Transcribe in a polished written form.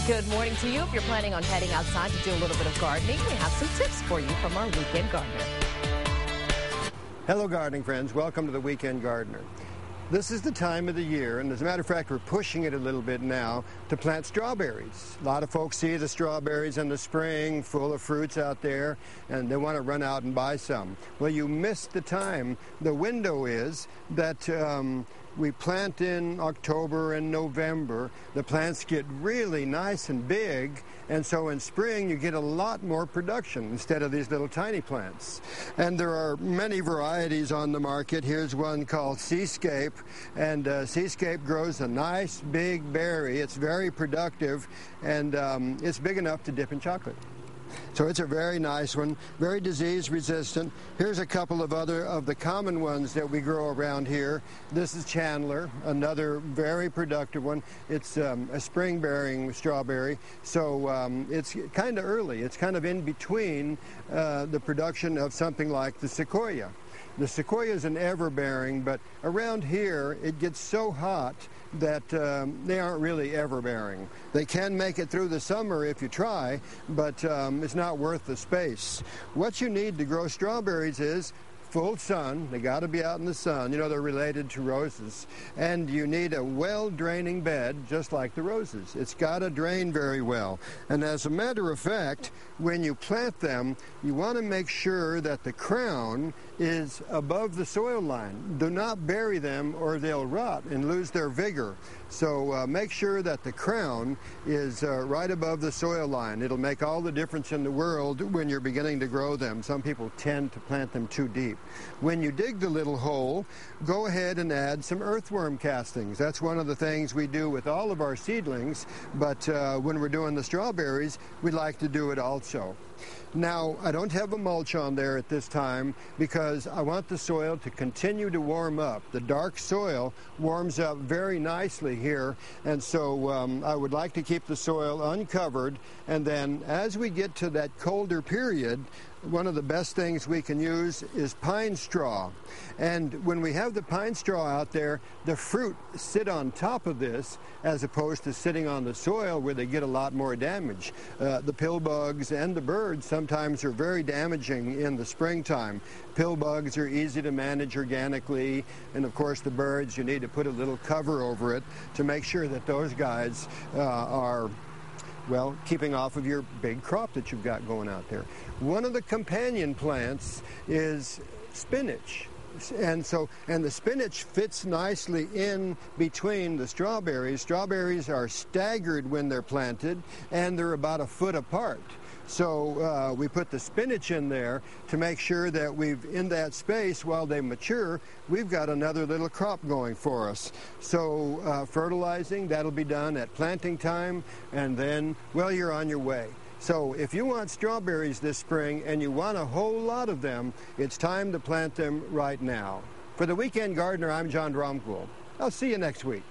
Good morning to you. If you're planning on heading outside to do a little bit of gardening, we have some tips for you from our Weekend Gardener. Hello gardening friends, welcome to the Weekend Gardener. This is the time of the year, and as a matter of fact, we're pushing it a little bit now to plant strawberries. A lot of folks see the strawberries in the spring, full of fruits out there, and they want to run out and buy some. Well, you missed the time. The window is that we plant in October and November. The plants get really nice and big, and so in spring you get a lot more production instead of these little tiny plants. And there are many varieties on the market. Here's one called Seascape, and Seascape grows a nice big berry. It's very productive, and it's big enough to dip in chocolate. So it's a very nice one, very disease resistant. Here's a couple of other of the common ones that we grow around here. This is Chandler, another very productive one. It's a spring-bearing strawberry, so it's kind of early. It's kind of in between the production of something like the sequoia. The sequoia is an ever-bearing, but around here it gets so hot that they aren't really ever-bearing. They can make it through the summer if you try, but it's not worth the space. What you need to grow strawberries is full sun. They got to be out in the sun. You know, they're related to roses. And you need a well-draining bed, just like the roses. It's got to drain very well. And as a matter of fact, when you plant them, you want to make sure that the crown is above the soil line. Do not bury them or they'll rot and lose their vigor. So make sure that the crown is right above the soil line. It'll make all the difference in the world when you're beginning to grow them. Some people tend to plant them too deep. When you dig the little hole, go ahead and add some earthworm castings. That's one of the things we do with all of our seedlings, but when we're doing the strawberries, we like to do it also. Now, I don't have a mulch on there at this time because I want the soil to continue to warm up. The dark soil warms up very nicely here, and so I would like to keep the soil uncovered, and then as we get to that colder period, one of the best things we can use is pine straw. And when we have the pine straw out there, the fruit sit on top of this as opposed to sitting on the soil where they get a lot more damage. The pill bugs and the birds sometimes are very damaging in the springtime. Pill bugs are easy to manage organically, and of course the birds, you need to put a little cover over it to make sure that those guys are, well, keeping off of your big crop that you've got going out there. One of the companion plants is spinach. And the spinach fits nicely in between the strawberries. Strawberries are staggered when they're planted, and they're about a foot apart. So we put the spinach in there to make sure that in that space, while they mature, we've got another little crop going for us. So fertilizing, that'll be done at planting time, and then, well, you're on your way. So if you want strawberries this spring and you want a whole lot of them, it's time to plant them right now. For the Weekend Gardener, I'm John Dromgoole. I'll see you next week.